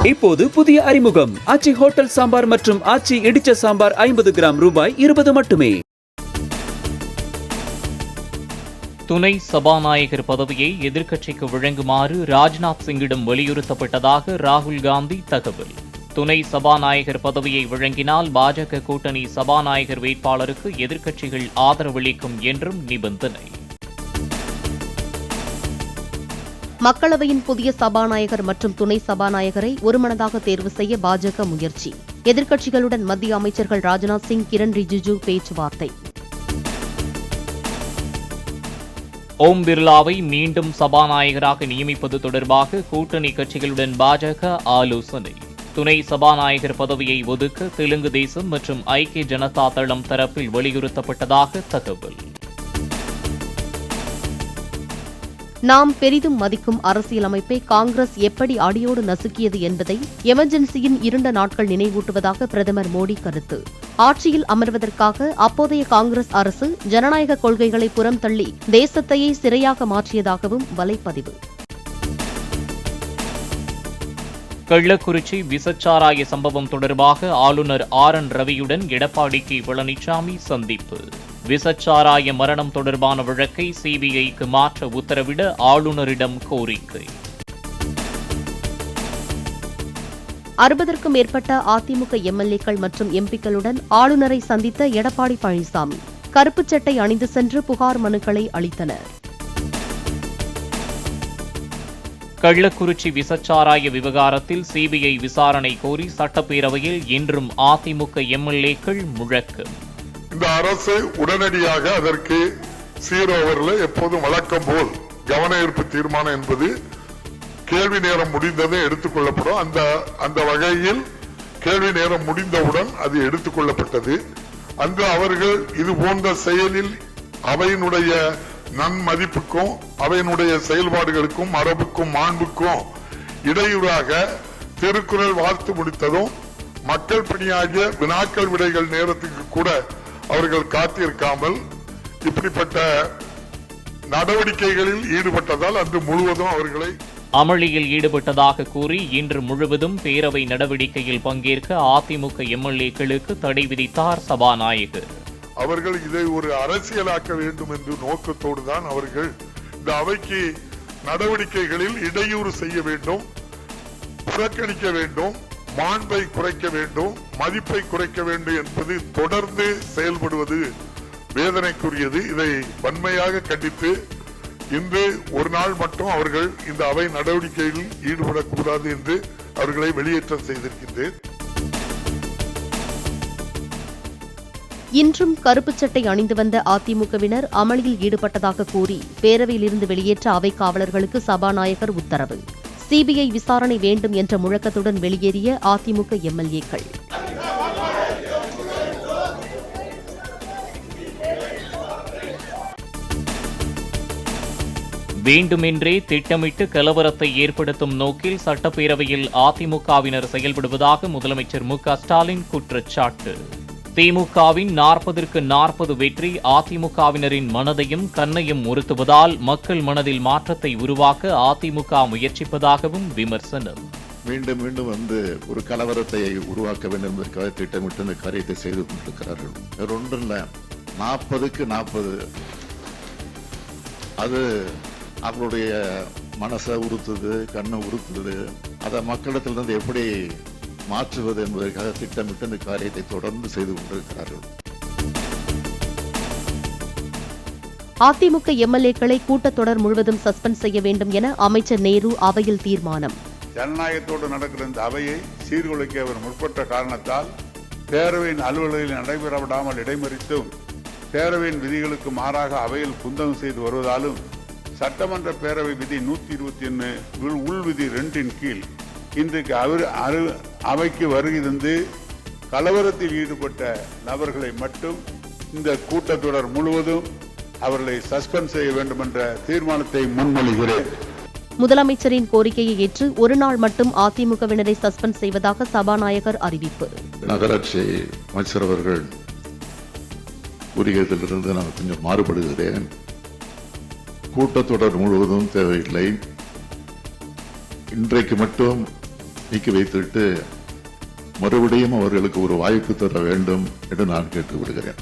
இப்போது புதிய அறிமுகம் ஆச்சி ஹோட்டல் சாம்பார் மற்றும் ஆச்சி இடிச்ச சாம்பார் 50 கிராம் ரூபாய் 20 மட்டுமே. துணை சபாநாயகர் பதவியை எதிர்க்கட்சிக்கு வழங்குமாறு ராஜ்நாத் சிங்கிடம் வலியுறுத்தப்பட்டதாக ராகுல் காந்தி தகவல். துணை சபாநாயகர் பதவியை வழங்கினால் பாஜக கூட்டணி சபாநாயகர் வேட்பாளருக்கு எதிர்க்கட்சிகள் ஆதரவளிக்கும் என்றும் நிபந்தனை. மக்களவையின் புதிய சபாநாயகர் மற்றும் துணை சபாநாயகரை ஒருமனதாக தேர்வு செய்ய பாஜக முயற்சி. எதிர்க்கட்சிகளுடன் மத்திய அமைச்சர்கள் ராஜ்நாத் சிங், கிரண் ரிஜிஜு பேச்சுவார்த்தை. ஓம் பிர்லாவை மீண்டும் சபாநாயகராக நியமிப்பது தொடர்பாக கூட்டணி கட்சிகளுடன் பாஜக ஆலோசனை. துணை சபாநாயகர் பதவியை ஒதுக்க தெலுங்கு தேசம் மற்றும் ஐக்கிய ஜனதா தளம் தரப்பில் வலியுறுத்தப்பட்டதாக தகவல். நாம் பெரிதும் மதிக்கும் அரசியலமைப்பை காங்கிரஸ் எப்படி அடியோடு நசுக்கியது என்பதை எமர்ஜென்சியின் 2 நாட்கள் நினைவூட்டுவதாக பிரதமர் மோடி கருத்து. ஆட்சியில் அமர்வதற்காக அப்போதைய காங்கிரஸ் அரசு ஜனநாயக கொள்கைகளை புறம் தள்ளி தேசத்தையே சிறையாக மாற்றியதாகவும் வலைப்பதிவு. கள்ளக்குறிச்சி விசச்சாராய சம்பவம் தொடர்பாக ஆளுநர் RN ரவியுடன் எடப்பாடி கே பழனிசாமி சந்திப்பு. விசச்சாராய மரணம் தொடர்பான வழக்கை CBIக்கு மாற்ற உத்தரவிட ஆளுநரிடம் கோரிக்கை. 60க்கும் மேற்பட்ட அதிமுக MLAக்கள் மற்றும் MPக்களுடன் ஆளுநரை சந்தித்த எடப்பாடி பழனிசாமி கருப்புச் சட்டை அணிந்து சென்று புகார் மனுக்களை அளித்தனர். கள்ளக்குறிச்சி விசச்சாராய விவகாரத்தில் CBI விசாரணை கோரி சட்டப்பேரவையில் இன்றும் அதிமுக MLAக்கள் முழக்கம். இந்த அரசு உடனடியாக அதற்கு 0 ஓவரில் எப்போதும் வழக்கம் போல் கவன ஈர்ப்பு தீர்மானம் என்பது கேள்வி நேரம் முடிந்ததை எடுத்துக் கொள்ளப்படும். அந்த வகையில் கேள்வி நேரம் முடிந்தவுடன் அது எடுத்துக் கொள்ளப்பட்டது. அன்று அவர்கள் இது போன்ற செயலில் அவையினுடைய நன்மதிப்புக்கும் அவையினுடைய செயல்பாடுகளுக்கும் மரபுக்கும் மாண்புக்கும் இடையூறாக திருக்குறள் வாழ்த்து முடித்ததும் மக்கள் பணியாகிய வினாக்கள் விடைகள் நேரத்துக்கு கூட அவர்கள் காத்திருக்காமல் இப்படிப்பட்ட நடவடிக்கைகளில் ஈடுபட்டதால் அன்று முழுவதும் அவர்களை அமளியில் ஈடுபட்டதாக கூறி இன்று முழுவதும் பேரவை நடவடிக்கையில் பங்கேற்க அதிமுக MLAக்களுக்கு தடை விதித்தார் சபாநாயகர். அவர்கள் இதை ஒரு அரசியலாக்க வேண்டும் என்று நோக்கத்தோடு தான் அவர்கள் இந்த அவைக்கு நடவடிக்கைகளில் இடையூறு செய்ய வேண்டும், புறக்கணிக்க வேண்டும், மாண்பை குறைக்க வேண்டும், மதிப்பை குறைக்க வேண்டும் என்பது தொடர்ந்து செயல்படுவது வேதனைக்குரியது. இதை வன்மையாக கண்டித்து இன்று ஒரு நாள் மட்டும் அவர்கள் இந்த அவை நடவடிக்கையில் ஈடுபடக்கூடாது என்று அவர்களை வெளியேற்றம் செய்திருக்கின்றேன். இன்றும் கருப்புச் சட்டை அணிந்து வந்த அதிமுகவினர் அமளியில் ஈடுபட்டதாக கூறி பேரவையிலிருந்து வெளியேற்ற அவைக் காவலர்களுக்கு சபாநாயகர் உத்தரவு. CBI விசாரணை வேண்டும் என்ற முழக்கத்துடன் வெளியேறிய அதிமுக MLAக்கள். வேண்டுமென்றே திட்டமிட்டு கலவரத்தை ஏற்படுத்தும் நோக்கில் சட்டப்பேரவையில் அதிமுகவினர் செயல்படுவதாக முதலமைச்சர் MK-ஸ்டாலின் குற்றச்சாட்டு. திமுகவின் 40க்கு 40 வெற்றி அதிமுகவினரின் மனதையும் கண்ணையும் உறுத்துவதால் மக்கள் மனதில் மாற்றத்தை உருவாக்க அதிமுக முயற்சிப்பதாகவும் விமர்சனம். மீண்டும் மீண்டும் ஒரு கலவரத்தை உருவாக்க வேண்டும் என்பதற்காக திட்டமிட்டு இந்த காரியத்தை செய்து கொண்டிருக்கிறார்கள். ஒன்றில் 40க்கு 40 அது அவங்களுடைய மனசை உறுத்துது, கண்ணை உறுத்துது. அதை மக்களிடத்திலிருந்து எப்படி மாற்றுவது என்பதற்காக திட்டமிட்டு இந்த காரியத்தை தொடர்ந்து செய்து கொண்டிருக்கிறார்கள். அதிமுக MLAக்களை கூட்டத்தொடர் முழுவதும் சஸ்பெண்ட் செய்ய வேண்டும் என அமைச்சர் நேரு அவையில் தீர்மானம். ஜனநாயகத்தோடு நடக்கிற இந்த அவையை சீர்குலைக்க அவர் முற்பட்ட காரணத்தால் பேரவையின் அலுவல்களில் நடைபெற விடாமல் இடைமறித்தும் பேரவையின் விதிகளுக்கு மாறாக அவையில் குந்தகம் செய்து வருவதாலும் சட்டமன்ற பேரவை விதி 121 உள் விதி 2 கீழ் இன்றைக்கு அவைக்கு வருகை தந்து கலவரத்தில் ஈடுபட்ட நபர்களை மட்டும் இந்த கூட்டத்தொடர் முழுவதும் அவர்களை சஸ்பெண்ட் செய்ய வேண்டும் என்ற தீர்மானத்தை முன்மொழிகிறேன். முதலமைச்சரின் கோரிக்கையை ஏற்று ஒரு நாள் மட்டும் அதிமுகவினரை சஸ்பெண்ட் செய்வதாக சபாநாயகர் அறிவிப்பு. நகராட்சி அமைச்சர் அவர்கள் கூறியதிலிருந்து நான் கொஞ்சம் மாறுபடுகிறேன். கூட்டத்தொடர் முழுவதும் தேவையில்லை. இன்றைக்கு மட்டும் நீக்கி வைத்துவிட்டு மறுபடியும் அவர்களுக்கு ஒரு வாய்ப்பு தர வேண்டும் என்று நான் கேட்டு விடுகிறேன்.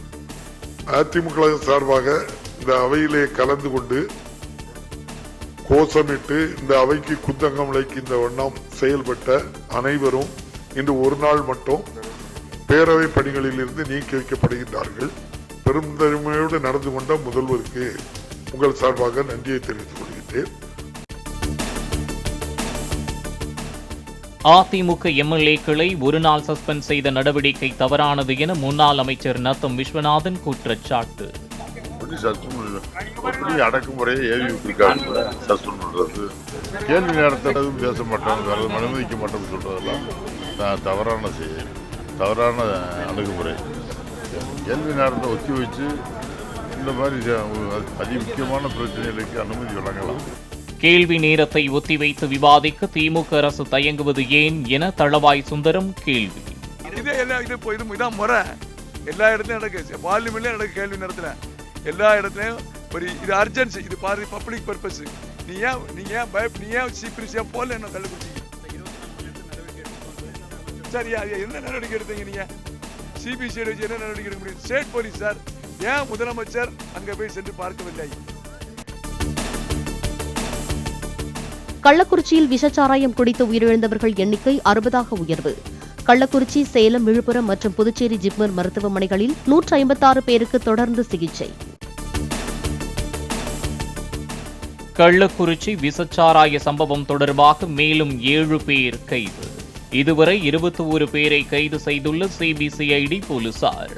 அதிமுக சார்பாக இந்த அவையிலே கலந்து கொண்டு கோஷமிட்டு இந்த அவைக்கு குந்தங்கம் விளைக்கின்ற வண்ணம் செயல்பட்ட அனைவரும் இன்று ஒரு நாள் மட்டும் பேரவை பணிகளில் இருந்து நீக்கி வைக்கப்படுகின்றார்கள். பெருந்தன்மையோடு நடந்து கொண்ட முதல்வருக்கு உங்கள் சார்பாக நன்றியை தெரிவித்துக் கொள்கின்றேன். அதிமுக எம்எல்ஏக்களை ஒருநாள் சஸ்பெண்ட் செய்த நடவடிக்கை தவறானது என முன்னாள் அமைச்சர் நத்தம் விஸ்வநாதன் குற்றச்சாட்டு. அடக்குமுறையை ஏவி விட்டிருக்காங்க. சஸ்பெண்ட் பண்றது, கேள்வி நேரத்தில் பேச மாட்டோம், அனுமதிக்க மாட்டோம் சொல்றதெல்லாம் தவறான அணுகுமுறை. கேள்வி நேரத்தை ஒத்தி வச்சு இந்த மாதிரி அதி முக்கியமான பிரச்சனைகளுக்கு அனுமதி வழங்கலாம். கேள்வி நேரத்தை ஒத்திவைத்து விவாதிக்க திமுக அரசு தயங்குவது ஏன் என தளவாய் சுந்தரம் கேள்வி. இதான் முறை எல்லா இடத்துலயும் நடக்கு, பார்லிமெண்ட்லயும் நடக்கு. கேள்வி நேரத்துல எல்லா இடத்துலயும் ஒரு இது அர்ஜென்சி, இது பாரு பப்ளிக் பர்பஸ். நீ ஏன் சீப்பிரிசியா போல என்ன தள்ளி கொடுத்தீங்க? சார் என்ன நடவடிக்கை எடுத்தீங்க? நீங்க சிபிசிஐ வச்சு என்ன நடவடிக்கை எடுக்க முடியும்? ஸ்டேட் போலீஸ் சார், ஏன் முதலமைச்சர் அங்க போய் சென்று பார்க்கவில்லை? கள்ளக்குறிச்சியில் விஷச்சாராயம் குடித்து உயிரிழந்தவர்கள் எண்ணிக்கை 60ஆக உயர்வு. கள்ளக்குறிச்சி, சேலம், விழுப்புரம் மற்றும் புதுச்சேரி ஜிப்மர் மருத்துவமனைகளில் 156 பேருக்கு தொடர்ந்து சிகிச்சை. கள்ளக்குறிச்சி விஷச்சாராய சம்பவம் தொடர்பாக மேலும் 7 பேர் கைது. இதுவரை 21 பேரை கைது செய்துள்ள சிபிசிஐடி போலீசார்.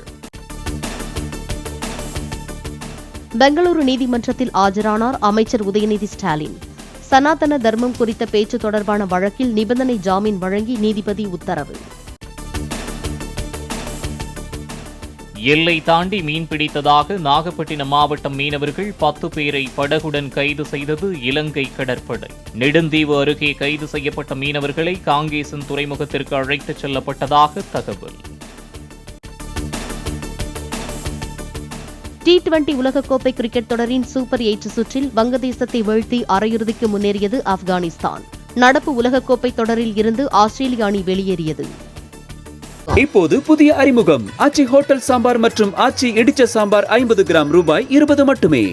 பெங்களூரு நீதிமன்றத்தில் ஆஜரானார் அமைச்சர் உதயநிதி ஸ்டாலின். சனாதன தர்மம் குறித்த பேச்சு தொடர்பான வழக்கில் நிபந்தனை ஜாமீன் வழங்கி நீதிபதி உத்தரவு. எல்லை தாண்டி மீன் பிடித்ததாக நாகப்பட்டினம் மாவட்டம் மீனவர்கள் 10 பேரை படகுடன் கைது செய்தது இலங்கை கடற்படை. நெடுந்தீவு அருகே கைது செய்யப்பட்ட மீனவர்களை காங்கேசன் துறைமுகத்திற்கு அழைத்துச் செல்லப்பட்டதாக தகவல். T20 உலகக்கோப்பை கிரிக்கெட் தொடரின் சூப்பர் 8 சுற்றில் வங்கதேசத்தை வீழ்த்தி அரையிறுதிக்கு முன்னேறியது ஆப்கானிஸ்தான். நடப்பு உலகக்கோப்பை தொடரில் இருந்து ஆஸ்திரேலிய அணி வெளியேறியது. இப்போது புதிய அறிமுகம் ஆச்சி ஹோட்டல் சாம்பார் மற்றும் ஆச்சி இடிச்ச சாம்பார் 50 கிராம் ரூபாய் 20 மட்டுமே.